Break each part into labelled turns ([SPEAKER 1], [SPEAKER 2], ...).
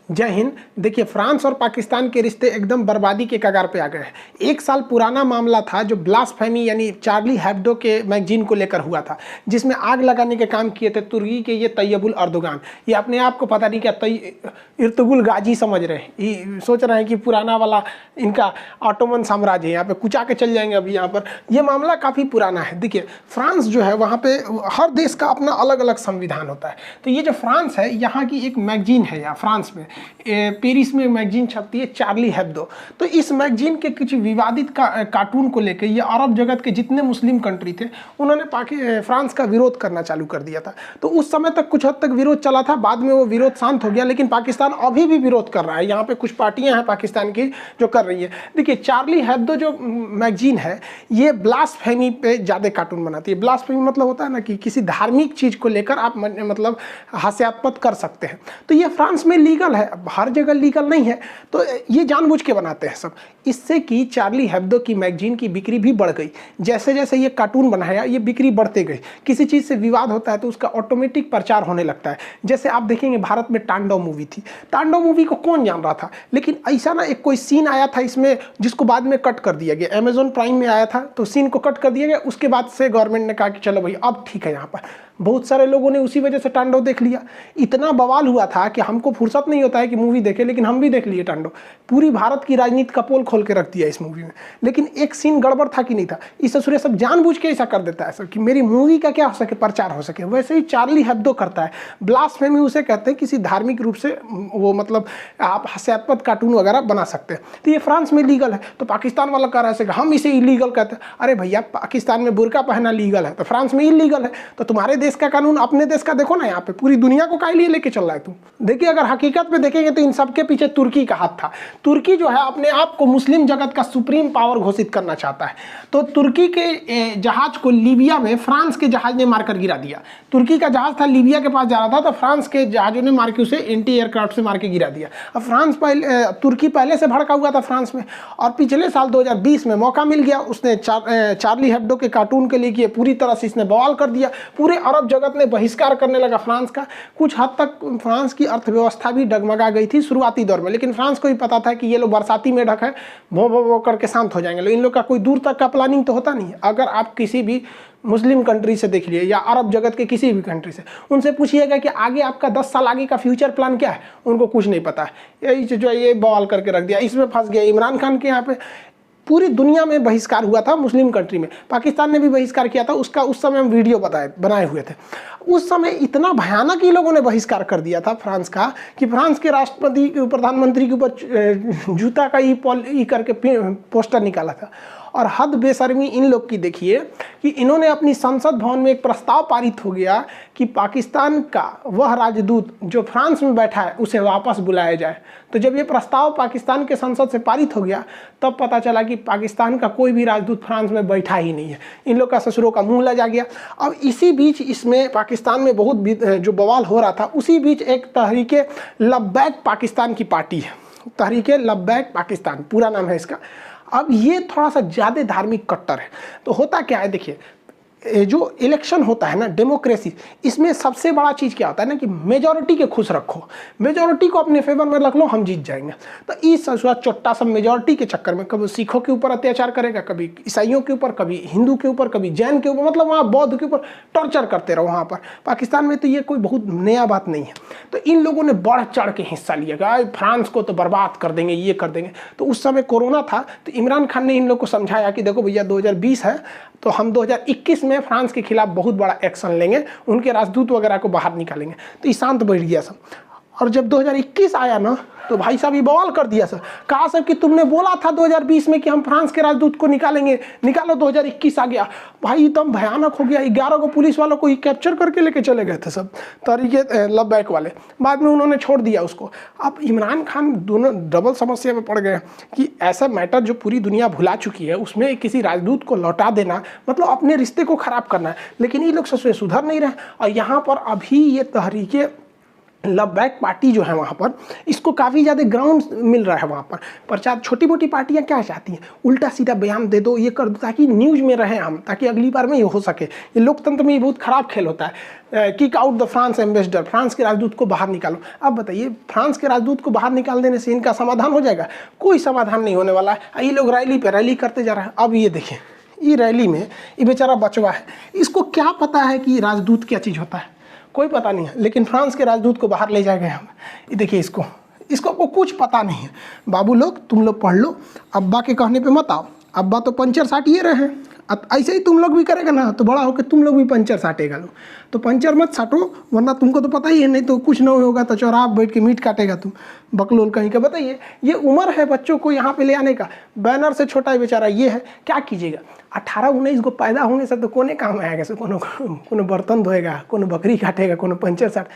[SPEAKER 1] जय हिंद। देखिए, फ्रांस और पाकिस्तान के रिश्ते एकदम बर्बादी के कगार पे आ गए हैं। 1 साल पुराना मामला था जो ब्लास्फेमी यानी चार्ली हेब्डो के मैगजीन को लेकर हुआ था, जिसमें आग लगाने के काम किए थे तुर्की के ये तैयबुल अर्दोगान। ये अपने आप को पता नहीं क्या इर्तुगुल गाजी समझ रहे हैं, ये सोच रहे हैं कि पुराना वाला इनका ऑटोमन साम्राज्य है, यहाँ पे कुचा के चल जाएंगे। अभी यहाँ पर ये मामला काफ़ी पुराना है। देखिए, फ्रांस जो है वहाँ पे हर देश का अपना अलग अलग संविधान होता है। तो ये जो फ्रांस है, यहाँ की एक मैगजीन है, यहाँ फ्रांस में पेरिस में मैगजीन छपती है चार्ली हेब्दो। तो इस मैगजीन के कुछ विवादित कार्टून को लेकर ये अरब जगत के जितने मुस्लिम कंट्री थे उन्होंने फ्रांस का विरोध करना चालू कर दिया था। तो उस समय तक कुछ हद तक विरोध चला था, बाद में वो विरोध शांत हो गया, लेकिन पाकिस्तान अभी भी विरोध कर रहा है। यहाँ पे कुछ पार्टियां हैं पाकिस्तान की जो कर रही है। देखिए, चार्ली हेब्दो जो मैगजीन है ये ब्लास्फेमी पे ज़्यादा कार्टून बनाती है। ब्लास्फेमी मतलब होता है ना कि किसी धार्मिक चीज़ को लेकर आप मतलब हास्यास्पद कर सकते हैं। तो ये फ्रांस में लीगल है, हर जगह लीगल नहीं है, तो ये जानबूझ के बनाते हैं सब। इससे कि चार्ली हेब्दो की मैगजीन की बिक्री भी बढ़ गई। जैसे जैसे ये कार्टून बनाया ये बिक्री बढ़ते गई। किसी चीज़ से विवाद होता है तो उसका ऑटोमेटिक प्रचार होने लगता है। जैसे आप देखेंगे भारत में तांडव मूवी थी, तांडव मूवी को कौन जान रहा था, लेकिन ऐसा ना एक कोई सीन आया था इसमें जिसको बाद में कट कर दिया गया। अमेजॉन प्राइम में आया था तो सीन को कट कर दिया गया। उसके बाद से गवर्नमेंट ने कहा कि चलो भाई अब ठीक है। यहाँ पर बहुत सारे लोगों ने उसी वजह से तांडव देख लिया। इतना बवाल हुआ था कि हमको फुर्सत नहीं होता है कि मूवी देखे, लेकिन हम भी देख लिए तांडव। पूरी भारत की राजनीति का पोल खोल के रख दिया इस मूवी में। लेकिन एक सीन गड़बड़ था कि नहीं था, इस ससुरे सब जानबूझ के ऐसा कर देता है सब कि मेरी मूवी का क्या हो सके, प्रचार हो सके। वैसे ही चार्ली हेब्दो करता है। ब्लास्फेमी उसे कहते हैं किसी धार्मिक रूप से वो मतलब आप हास्यास्पद कार्टून वगैरह बना सकते हैं। तो ये फ्रांस में लीगल है, तो पाकिस्तान वाला कह रहा है हम इसे इलीगल कहते हैं। अरे भैया, पाकिस्तान में बुर्का पहनना लीगल है तो फ्रांस में इलीगल है, तो तुम्हारे देश का कानून अपने देश का देखो ना। यहाँ पे पूरी दुनिया को काहे लिए लेके चल रहा है तुम। देखिए, अगर हकीकत में देखेंगे तो इन सबके पीछे तुर्की का हाथ था। तुर्की जो है अपने आप को मुस्लिम जगत का सुप्रीम पावर घोषित करना चाहता है। तो तुर्की के जहाज को लीबिया में फ्रांस के जहाज ने मारकर गिरा दिया। तुर्की का जहाज था, लीबिया के पास जा रहा था, तो फ्रांस के जहाजों ने मार के उसे एंटी एयरक्राफ्ट से मार के गिरा दिया। अब तुर्की पहले से भड़का हुआ था फ्रांस में, और पिछले साल 2020 में मौका मिल गया। उसने चार्ली हेब्दो के कार्टून के लिए पूरी तरह से इसने बवाल कर दिया। पूरे अरब जगत ने बहिष्कार करने लगा फ्रांस का। कुछ हद तक फ्रांस की अर्थव्यवस्था भी डगमगा गई थी शुरुआती दौर में, लेकिन फ्रांस को भी पता था कि ये लोग बरसाती में ढक है, भो भो भो करके शांत हो जाएंगे। लेकिन इन लोग का कोई दूर तक का प्लानिंग तो होता नहीं है। अगर आप किसी भी मुस्लिम कंट्री से देख लिए या अरब जगत के किसी भी कंट्री से, उनसे पूछिएगा कि आगे आपका 10 साल आगे का फ्यूचर प्लान क्या है, उनको कुछ नहीं पता है। यही जो ये बवाल करके रख दिया, इसमें फंस गया। इमरान खान के यहाँ पे पूरी दुनिया में बहिष्कार हुआ था, मुस्लिम कंट्री में पाकिस्तान ने भी बहिष्कार किया था उसका। उस समय हम वीडियो बनाए हुए थे। उस समय इतना भयानक ही लोगों ने बहिष्कार कर दिया था फ्रांस का कि फ्रांस के राष्ट्रपति प्रधानमंत्री के ऊपर जूता का ई करके पोस्टर निकाला था। और हद बेशर्मी इन लोग की देखिए कि इन्होंने अपनी संसद भवन में एक प्रस्ताव पारित हो गया कि पाकिस्तान का वह राजदूत जो फ्रांस में बैठा है उसे वापस बुलाया जाए। तो जब ये प्रस्ताव पाकिस्तान के संसद से पारित हो गया तब पता चला कि पाकिस्तान का कोई भी राजदूत फ्रांस में बैठा ही नहीं है। इन लोग का ससुरों का मुंह लजा गया। अब इसी बीच इसमें पाकिस्तान में बहुत जो बवाल हो रहा था, उसी बीच एक तहरीके लब्बैक पाकिस्तान की पार्टी है। तहरीके लब्बैक पाकिस्तान पूरा नाम है इसका। अब ये थोड़ा सा ज़्यादा धार्मिक कट्टर है। तो होता क्या है, देखिए, जो इलेक्शन होता है ना, डेमोक्रेसी, इसमें सबसे बड़ा चीज़ क्या होता है ना कि मेजॉरिटी के खुश रखो, मेजॉरिटी को अपने फेवर में रख लो, हम जीत जाएंगे। तो इस चोट्टा सब मेजॉरिटी के चक्कर में कभी सिखों के ऊपर अत्याचार करेगा, कभी ईसाइयों के ऊपर, कभी हिंदू के ऊपर, कभी जैन के ऊपर, मतलब वहाँ बौद्ध के ऊपर टॉर्चर करते रहो। वहाँ पर पाकिस्तान में तो ये कोई बहुत नया बात नहीं है। तो इन लोगों ने बढ़ चढ़ के हिस्सा लिया कि फ्रांस को तो बर्बाद कर देंगे, ये कर देंगे। तो उस समय कोरोना था, तो इमरान खान ने इन लोग को समझाया कि देखो भैया 2020 है तो हम 2021 में फ्रांस के खिलाफ बहुत बड़ा एक्शन लेंगे, उनके राजदूत वगैरह को बाहर निकालेंगे। तो ये शांत बैठ गया सब। और जब 2021 आया ना तो भाई साहब ये बवाल कर दिया सर। कहा सर कि तुमने बोला था 2020 में कि हम फ्रांस के राजदूत को निकालेंगे, निकालो। 2021 आ गया भाई, एकदम भयानक हो गया। 11 को पुलिस वालों को कैप्चर करके लेके चले गए थे सब तरीके लब्बैक वाले। बाद में उन्होंने छोड़ दिया उसको। अब इमरान खान दोनों डबल समस्या में पड़ गए कि ऐसा मैटर जो पूरी दुनिया भुला चुकी है उसमें किसी राजदूत को लौटा देना मतलब अपने रिश्ते को ख़राब करना है। लेकिन ये लोग सुधर नहीं रहे। और यहाँ पर अभी ये तहरीके लबैक पार्टी जो है वहाँ पर, इसको काफ़ी ज़्यादा ग्राउंड मिल रहा है वहाँ पर। प्रचार छोटी मोटी पार्टियाँ क्या चाहती हैं, उल्टा सीधा बयान दे दो, ये कर दो, ताकि न्यूज़ में रहें हम, ताकि अगली बार में ये हो सके। ये लोकतंत्र में ये बहुत ख़राब खेल होता है। Kick out the France ambassador, France के राजदूत को बाहर निकालो। अब बताइए, फ्रांस के राजदूत को बाहर निकाल देने से इनका समाधान हो जाएगा? कोई समाधान नहीं होने वाला है। ये लोग रैली पे रैली करते जा रहे हैं। अब ये देखिए, ये रैली में ये बेचारा बचवा है, इसको क्या पता है कि राजदूत क्या चीज़ होता है? कोई पता नहीं है। लेकिन फ्रांस के राजदूत को बाहर ले जाए गए हम। ये देखिए, इसको कुछ पता नहीं है। बाबू लोग, तुम लोग पढ़ लो, अब्बा के कहने पे मत आओ। अब्बा तो पंचर साटिए रहे हैं, अब ऐसे ही तुम लोग भी करेगा ना तो बड़ा होकर तुम लोग भी पंचर साटेगा। लो तो पंचर मत साटो, वरना तुमको तो पता ही है, नहीं तो कुछ नहीं होगा तो चौराहा बैठ के मीट काटेगा तुम, बकलोल कहीं का। बताइए, ये उम्र है बच्चों को यहाँ पे ले आने का। बैनर से छोटा ही बेचारा ये है, क्या कीजिएगा। 18-19 को पैदा होने से तो कोने काम आएगा, से कोनो बर्तन धोएगा, कोनो बकरी काटेगा, कोनो पंचर साट।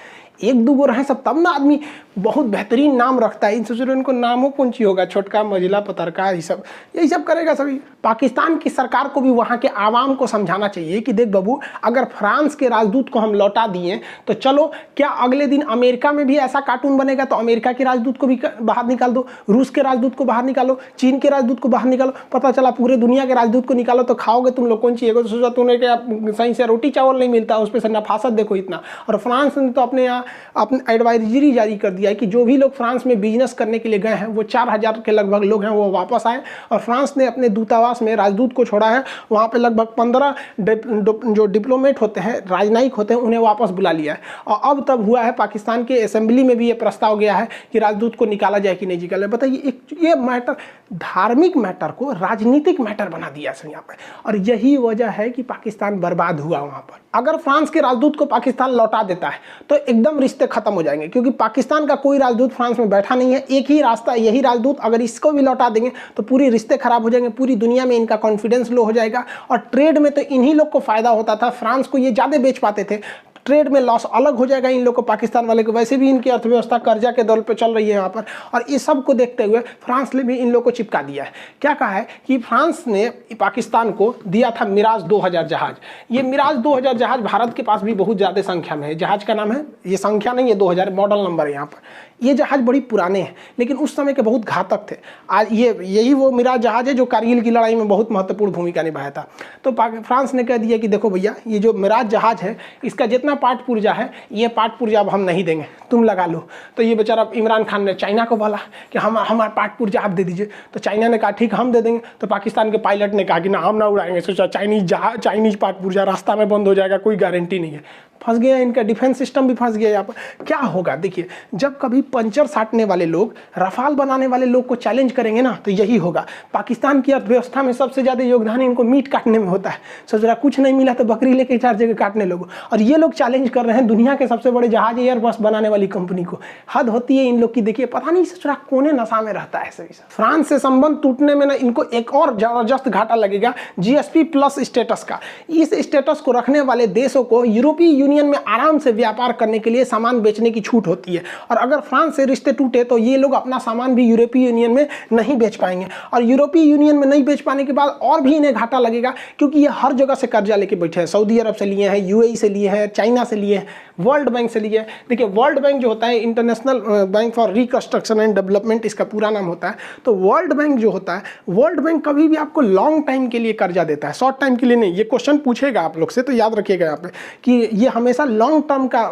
[SPEAKER 1] एक दो गो रहे सब तब ना आदमी बहुत बेहतरीन नाम रखता है। इन सोचो इनको नामों कौन ची होगा, छोटका मझिला पतरका, यही सब करेगा सभी। पाकिस्तान की सरकार को भी वहाँ के आवाम को समझाना चाहिए कि देख बाबू, अगर फ्रांस के राजदूत को हम लौटा दिए तो चलो, क्या अगले दिन अमेरिका में भी ऐसा कार्टून बनेगा तो अमेरिका के राजदूत को भी बाहर निकाल दो, रूस के राजदूत को बाहर निकालो, चीन के राजदूत को बाहर निकालो। पता चला पूरे दुनिया के राजदूत को निकालो तो खाओगे तुम लोग कौन चाहिए? तो सोचा तुमने क्या सही से रोटी चावल नहीं मिलता, उस पर से नफासत देखो इतना। और फ्रांस ने तो अपने यहाँ अपने एडवाइजरी जारी कर दिया है कि जो भी लोग फ्रांस में बिजनेस करने के लिए गए हैं, वो 4000 के लगभग लोग हैं, वो वापस आए। और फ्रांस ने अपने दूतावास में राजदूत को छोड़ा है, वहाँ पे लगभग 15 जो डिप्लोमेट होते हैं, राजनयिक होते हैं, उन्हें वापस बुला लिया है। और अब तब हुआ है पाकिस्तान के असेंबली में भी ये प्रस्ताव गया है कि राजदूत को निकाला जाए कि नहीं निकाला। बताइए, ये मैटर, धार्मिक मैटर को राजनीतिक मैटर बना दिया है यहाँ पर। और यही वजह है कि पाकिस्तान बर्बाद हुआ वहाँ पर। अगर फ्रांस के राजदूत को पाकिस्तान लौटा देता है तो एकदम रिश्ते खत्म हो जाएंगे, क्योंकि पाकिस्तान का कोई राजदूत फ्रांस में बैठा नहीं है। एक ही रास्ता, यही राजदूत, अगर इसको भी लौटा देंगे तो पूरी रिश्ते खराब हो जाएंगे, पूरी दुनिया में इनका कॉन्फिडेंस लो हो जाएगा। और ट्रेड में तो इन्हीं लोग को फायदा होता था, फ्रांस को ये ज़्यादा बेच पाते थे। ट्रेड में लॉस अलग हो जाएगा इन लोग को, पाकिस्तान वाले को। वैसे भी इनकी अर्थव्यवस्था कर्जा के दौर पे चल रही है यहाँ पर। और इस सब को देखते हुए फ्रांस ने भी इन लोग को चिपका दिया है। क्या कहा है कि फ्रांस ने पाकिस्तान को दिया था मिराज 2000 जहाज। ये मिराज 2000 जहाज भारत के पास भी बहुत ज़्यादा संख्या में है। जहाज का नाम है, ये संख्या नहीं है, 2000 मॉडल नंबर है यहाँ पर। ये जहाज बड़ी पुराने हैं, लेकिन उस समय के बहुत घातक थे। आज यही वो मिराज जहाज है जो कारगिल की लड़ाई में बहुत महत्वपूर्ण भूमिका निभाया था। तो फ्रांस ने कह दिया कि देखो भैया, ये जो मिराज जहाज है, इसका जितना पार्ट पुर्जा है, ये पार्ट पुर्जा अब हम नहीं देंगे, तुम लगा लो। तो ये बेचारा इमरान खान ने चाइना को बोला कि हमारा पार्ट पुर्जा आप दे दीजिए। तो चाइना ने कहा ठीक, हम दे देंगे। तो पाकिस्तान के पायलट ने कहा कि ना, हम ना उड़ाएंगे। सोचा चाइनीज पार्ट पुर्जा रास्ता में बंद हो जाएगा, कोई गारंटी नहीं है। फंस गया, इनका डिफेंस सिस्टम भी फंस गया यहाँ पर। क्या होगा देखिए, जब कभी पंचर साटने वाले लोग रफाल बनाने वाले लोग को चैलेंज करेंगे ना, तो यही होगा। पाकिस्तान की अर्थव्यवस्था में सबसे ज़्यादा योगदान इनको मीट काटने में होता है। सोच रहा कुछ नहीं मिला तो बकरी लेके 4 जगह काटने लोगों। और ये लोग चैलेंज कर रहे हैं दुनिया के सबसे बड़े जहाज एयरबस बनाने वाली कंपनी को। हद होती है इन लोग की। देखिए, पता नहीं सोच रहा कोने नशा में रहता है सभी। फ्रांस से संबंध टूटने में ना इनको एक और जबरदस्त घाटा लगेगा, GSP+ स्टेटस का। इस स्टेटस को रखने वाले देशों को यूरोपीय यूनियन में आराम से व्यापार करने के लिए सामान बेचने की छूट होती है। और अगर फ्रांस से रिश्ते टूटे तो ये लोग अपना सामान भी यूरोपीय यूनियन में नहीं बेच पाएंगे। और यूरोपीय यूनियन में नहीं बेच पाने के बाद और भी इन्हें घाटा लगेगा, क्योंकि ये हर जगह से कर्जा लेके बैठे हैं। सऊदी अरब से लिए हैं, UAE से लिए हैं, चाइना से लिए हैं, वर्ल्ड बैंक से लिए हैं। देखिए, वर्ल्ड बैंक जो होता है, international bank for reconstruction and development इसका पूरा नाम होता है। तो वर्ल्ड बैंक जो होता है, वर्ल्ड बैंक कभी भी आपको लॉन्ग टाइम के लिए कर्जा देता है, शॉर्ट टाइम के लिए नहीं। ये क्वेश्चन पूछेगा आप लोग से, तो याद रखिएगा यहाँ पे कि ये हमेशा लॉन्ग टर्म का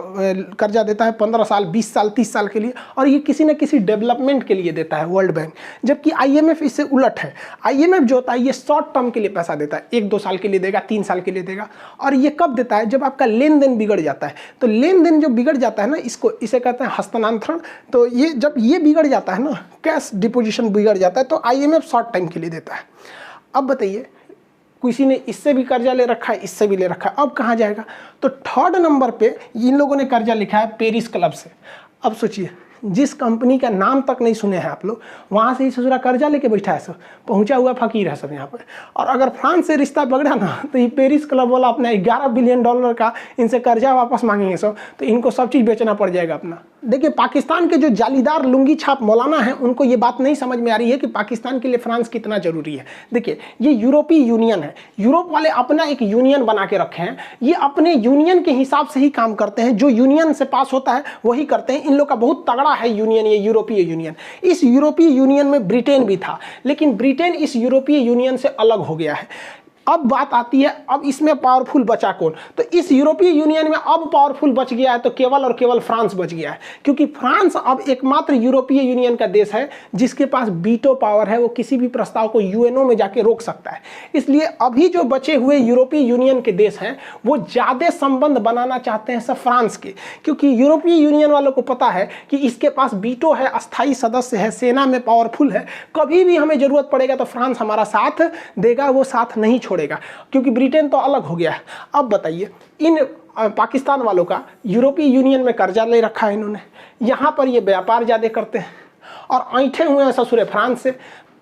[SPEAKER 1] कर्जा देता है, 15 साल, 20 साल, 30 साल के लिए। और ये किसी न किसी डेवलपमेंट के लिए देता है वर्ल्ड बैंक। जबकि IMF इससे उलट है। IMF जो होता है, ये शॉर्ट टर्म के लिए पैसा देता है, 1-2 साल के लिए देगा, 3 साल के लिए देगा। और ये कब देता है? जब आपका लेन देन बिगड़ जाता है। तो लेन देन जो बिगड़ जाता है ना, इसे कहते हैं हस्तांतरण। तो ये जब ये बिगड़ जाता है ना, कैश डिपोजिशन बिगड़ जाता है, तो IMF शॉर्ट टाइम के लिए देता है। अब बताइए, किसी ने इससे भी कर्जा ले रखा है, इससे भी ले रखा है, अब कहाँ जाएगा? तो 3rd नंबर पे इन लोगों ने कर्जा लिखा है पेरिस क्लब से। अब सोचिए, जिस कंपनी का नाम तक नहीं सुने हैं आप लोग, वहाँ से ही ससुरा कर्जा लेके बैठा है सब, पहुँचा हुआ फकीर है सब यहाँ पर। और अगर फ्रांस से रिश्ता बिगड़ा ना, तो ये पेरिस क्लब वाला अपना $11 बिलियन का इनसे कर्जा वापस मांगेंगे सब, तो इनको सब चीज़ बेचना पड़ जाएगा अपना। देखिए, पाकिस्तान के जो जालीदार लुंगी छाप मौलाना हैं उनको ये बात नहीं समझ में आ रही है कि पाकिस्तान के लिए फ्रांस कितना ज़रूरी है। देखिए, ये यूरोपीय यूनियन है, यूरोप वाले अपना एक यूनियन बना के रखे हैं, ये अपने यूनियन के हिसाब से ही काम करते हैं, जो यूनियन से पास होता है वही करते हैं। इन लोग का बहुत तगड़ा है यूनियन, ये यूरोपीय यूनियन। इस यूरोपीय यूनियन में ब्रिटेन भी था, लेकिन ब्रिटेन इस यूरोपीय यूनियन से अलग हो गया है। अब बात आती है, अब इसमें पावरफुल बचा कौन? तो इस यूरोपीय यूनियन में अब पावरफुल बच गया है तो केवल और केवल फ्रांस बच गया है, क्योंकि फ्रांस अब एकमात्र यूरोपीय यूनियन का देश है जिसके पास वीटो पावर है, वो किसी भी प्रस्ताव को यूएनओ में जाके रोक सकता है। इसलिए अभी जो बचे हुए यूरोपीय यूनियन के देश हैं वो ज़्यादा संबंध बनाना चाहते हैं सब फ्रांस के, क्योंकि यूरोपीय यूनियन वालों को पता है कि इसके पास वीटो है, अस्थायी सदस्य है, सेना में पावरफुल है, कभी भी हमें जरूरत पड़ेगा तो फ्रांस हमारा साथ देगा, वो साथ नहीं छोड़ेगा, क्योंकि ब्रिटेन तो अलग हो गया है। अब बताइए, इन पाकिस्तान वालों का यूरोपीय यूनियन में कर्जा ले रखा है इन्होंने, यहाँ पर ये व्यापार ज़्यादा करते हैं और ऐंठे हुए हैं ससुरे फ्रांस से।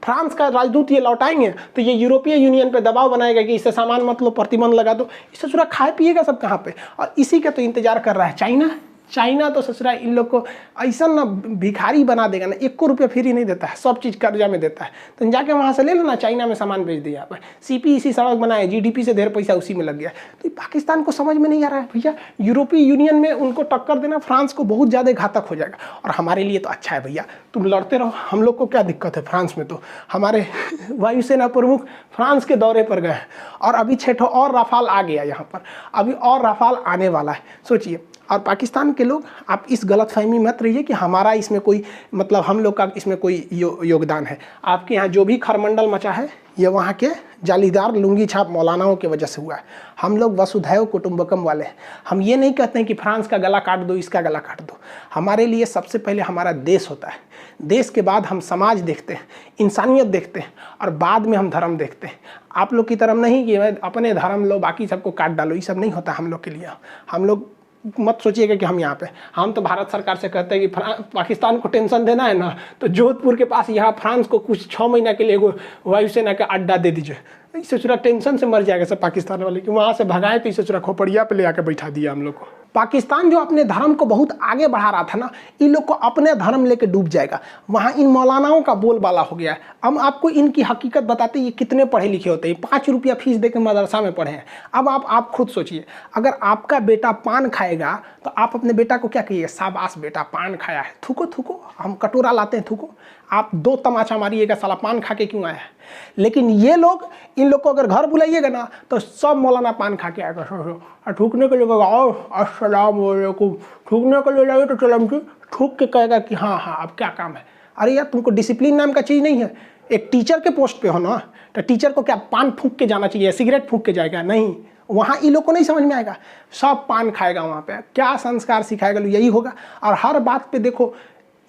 [SPEAKER 1] फ्रांस का राजदूत ये लौटाएंगे तो ये यूरोपीय यूनियन पे दबाव बनाएगा कि इससे सामान मत लो, प्रतिबंध लगा दो। इससे ससुरा खाए पिएगा सब कहाँ पे? और इसी का तो इंतजार कर रहा है चाइना। चाइना तो ससुरा इन लोग को ऐसा ना भिखारी बना देगा ना, 1 रुपया फ्री नहीं देता है, सब चीज़ कर्जा में देता है। तो जाके वहाँ से ले लो ना, चाइना में सामान बेच दिया आप। सीपी इसी सड़क बनाए, जीडीपी से ढेर पैसा उसी में लग गया। तो पाकिस्तान को समझ में नहीं आ रहा है भैया, यूरोपीय यूनियन में उनको टक्कर देना फ्रांस को बहुत ज़्यादा घातक हो जाएगा। और हमारे लिए तो अच्छा है भैया, तुम लड़ते रहो, हम लोग को क्या दिक्कत है। फ्रांस में तो हमारे वायुसेना प्रमुख फ्रांस के दौरे पर गए हैं और अभी 6 और राफाल आ गया यहाँ पर, अभी और राफाल आने वाला है, सोचिए। और पाकिस्तान के लोग, आप इस गलतफहमी मत रहिए कि हमारा इसमें कोई मतलब हम लोग का इसमें कोई योगदान है। आपके यहाँ जो भी खरमंडल मचा है ये वहाँ के जालीदार लुंगी छाप मौलानाओं की वजह से हुआ है। हम लोग वसुधैव कुटुंबकम वाले हैं। हम ये नहीं कहते हैं कि फ्रांस का गला काट दो, इसका गला काट दो। हमारे लिए सबसे पहले हमारा देश होता है, देश के बाद हम समाज देखते हैं, इंसानियत देखते हैं और बाद में हम धर्म देखते हैं। आप लोग की तरह नहीं कि अपने धर्म लो बाकी सबको काट डालो, ये सब नहीं होता हम लोग के लिए। हम लोग मत सोचिएगा कि हम यहाँ पे, हम तो भारत सरकार से कहते हैं कि पाकिस्तान को टेंशन देना है ना तो जोधपुर के पास यहाँ फ्रांस को कुछ 6 महीना के लिए एगो वायुसेना का अड्डा दे दीजिए। इससे चुरा टेंशन से मर जाएगा सब पाकिस्तान वाले कि वहाँ से भगाए, तो इससे चुरा खोपड़िया पे ले आके बैठा दिया हम लोग को। पाकिस्तान जो अपने धर्म को बहुत आगे बढ़ा रहा था ना, इन लोग को अपने धर्म लेके डूब जाएगा। वहाँ इन मौलानाओं का बोलबाला हो गया है। हम आपको इनकी हकीकत बताते ये कितने पढ़े लिखे होते हैं। 5 रुपया फीस दे के मदरसा में पढ़े हैं। अब आप खुद सोचिए, अगर आपका बेटा पान खाएगा तो आप अपने बेटा को क्या कहिए? शाबाश बेटा पान खाया है, थूको थूको। हम कटोरा लाते हैं, थूको। आप 2 तमाचा मारिएगा, साला पान खा के क्यों आया है। लेकिन ये लोग, इन लोग को अगर घर बुलाइएगा ना तो सब मौलाना पान खा के आएगा। थूकने के लिए आओ अस्सलाम वालेकुम, थूकने के लिए जाइए तो चलम की थूक के कहेगा कि हाँ हाँ अब क्या काम है। अरे यार, तुमको डिसिप्लिन नाम का चीज़ नहीं है। एक टीचर के पोस्ट पे हो ना, तो टीचर को क्या पान फूंक के जाना चाहिए, सिगरेट फूंक के जाएगा? नहीं, वहाँ इन लोग को नहीं समझ में आएगा। सब पान खाएगा वहाँ पे, क्या संस्कार सिखाएगा, यही होगा। और हर बात पे देखो,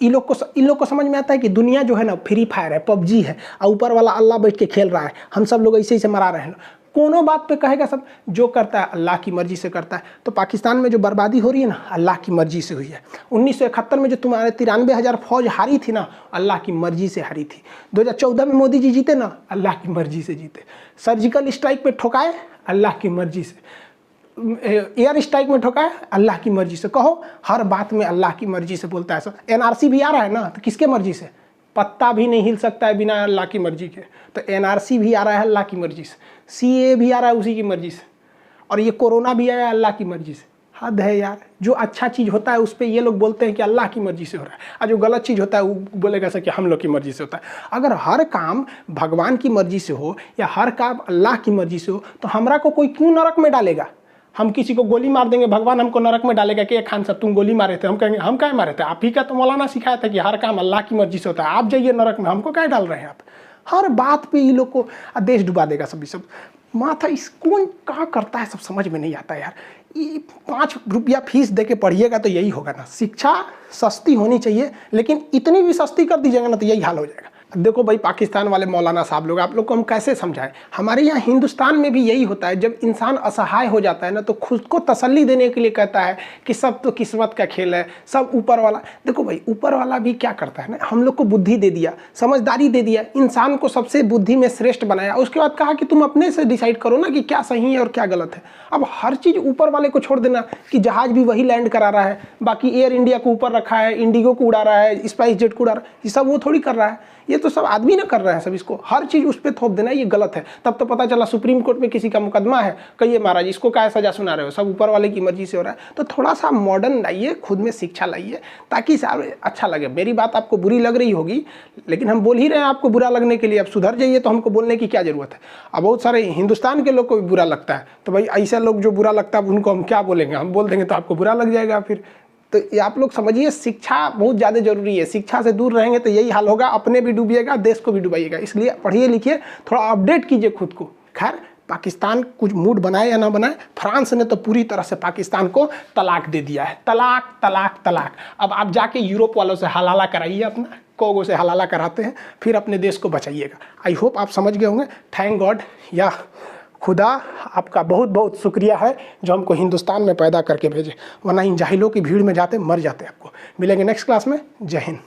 [SPEAKER 1] इन लोग को समझ में आता है कि दुनिया जो है ना फ्री फायर है, पबजी है, और ऊपर वाला अल्लाह बैठ के खेल रहा है, हम सब लोग ऐसे ही से मरा रहे हैं। कोनो बात पे कहेगा सब जो करता है अल्लाह की मर्जी से करता है। तो पाकिस्तान में जो बर्बादी हो रही है ना, अल्लाह की मर्जी से हुई है। 1971 में जो तुम्हारे 93,000 फौज हारी थी ना, अल्लाह की मर्जी से हारी थी। 2014 में मोदी जी जीते ना, अल्लाह की मर्जी से जीते। सर्जिकल स्ट्राइक पे ठोकाए, अल्लाह की मर्जी से। एयर स्ट्राइक में ठोकाए, अल्लाह की मर्जी से। कहो, हर बात में अल्लाह की मर्जी से बोलता है सब। एनआरसी भी आ रहा है ना, तो किसके मर्जी से? पत्ता भी नहीं हिल सकता है बिना अल्लाह की मर्जी के। तो एनआरसी भी आ रहा है अल्लाह की मर्जी से, सीए भी आ रहा है उसी की मर्जी से, और ये कोरोना भी आया अल्लाह की मर्जी से। हद है यार, जो अच्छा चीज़ होता है उस पर ये लोग बोलते हैं कि अल्लाह की मर्जी से हो रहा है, और जो गलत चीज़ होता है वो बोलेगा सर कि हम लोग की मर्जी से होता है। अगर हर काम भगवान की मर्जी से हो या हर काम अल्लाह की मर्जी से हो तो हमरा को कोई क्यों नरक में डालेगा? हम किसी को गोली मार देंगे, भगवान हमको नरक में डालेगा कि खान साहब तुम गोली मारे थे। हम कहेंगे हम क्या मारे थे? आप ही का तो मौलाना सिखाया था कि हर काम अल्लाह की मर्जी से होता है, आप जाइए नरक में, हमको क्या डाल रहे हैं आप? हर बात पे ये लोग को देश डुबा देगा सब। सब माथा इस कौन कहाँ करता है, सब समझ में नहीं आता यार। ये 5 रुपया फीस दे के पढ़िएगा तो यही होगा ना। शिक्षा सस्ती होनी चाहिए, लेकिन इतनी भी सस्ती कर दीजिएगा ना तो यही हाल हो जाएगा। देखो भाई, पाकिस्तान वाले मौलाना साहब लोग, आप लोग को हम कैसे समझाएं? हमारे यहाँ हिंदुस्तान में भी यही होता है, जब इंसान असहाय हो जाता है ना तो खुद को तसल्ली देने के लिए कहता है कि सब तो किस्मत का खेल है, सब ऊपर वाला। देखो भाई, ऊपर वाला भी क्या करता है ना, हम लोग को बुद्धि दे दिया, समझदारी दे दिया, इंसान को सबसे बुद्धि में श्रेष्ठ बनाया, उसके बाद कहा कि तुम अपने से डिसाइड करो ना कि क्या सही है और क्या गलत है। अब हर चीज़ ऊपर वाले को छोड़ देना कि जहाज भी वही लैंड करा रहा है, बाकी एयर इंडिया को ऊपर रखा है, इंडिगो को उड़ा रहा है, स्पाइस जेट को उड़ा रहा है, ये सब वो थोड़ी कर रहा है, ये तो सब आदमी ना कर रहे हैं सब। इसको हर चीज़ उस पर थोप देना, ये गलत है। तब तो पता चला सुप्रीम कोर्ट में किसी का मुकदमा है, कहिए महाराज इसको क्या सजा सुना रहे हो, सब ऊपर वाले की मर्जी से हो रहा है। तो थोड़ा सा मॉडर्न लाइए, खुद में शिक्षा लाइए, ताकि अच्छा लगे। मेरी बात आपको बुरी लग रही होगी, लेकिन हम बोल ही रहे हैं आपको बुरा लगने के लिए। अब सुधर जाइए तो हमको बोलने की क्या जरूरत है। अब बहुत सारे हिंदुस्तान के लोग को भी बुरा लगता है, तो भाई ऐसे लोग जो बुरा लगता है उनको हम क्या बोलेंगे, हम बोल देंगे तो आपको बुरा लग जाएगा फिर। तो ये आप लोग समझिए, शिक्षा बहुत ज़्यादा जरूरी है। शिक्षा से दूर रहेंगे तो यही हाल होगा, अपने भी डूबिएगा, देश को भी डुबाइएगा। इसलिए पढ़िए लिखिए, थोड़ा अपडेट कीजिए खुद को। खैर, पाकिस्तान कुछ मूड बनाए या ना बनाए, फ्रांस ने तो पूरी तरह से पाकिस्तान को तलाक दे दिया है। तलाक तलाक तलाक। अब आप जाके यूरोप वालों से हलाला कराइए, अपना कोगो से हलाला कराते हैं, फिर अपने देश को बचाइएगा। आई होप आप समझ गए होंगे। थैंक गॉड या खुदा, आपका बहुत बहुत शुक्रिया है जो हमको हिंदुस्तान में पैदा करके भेजे, वरना इन जाहिलों की भीड़ में जाते मर जाते। आपको मिलेंगे नेक्स्ट क्लास में। जय हिंद।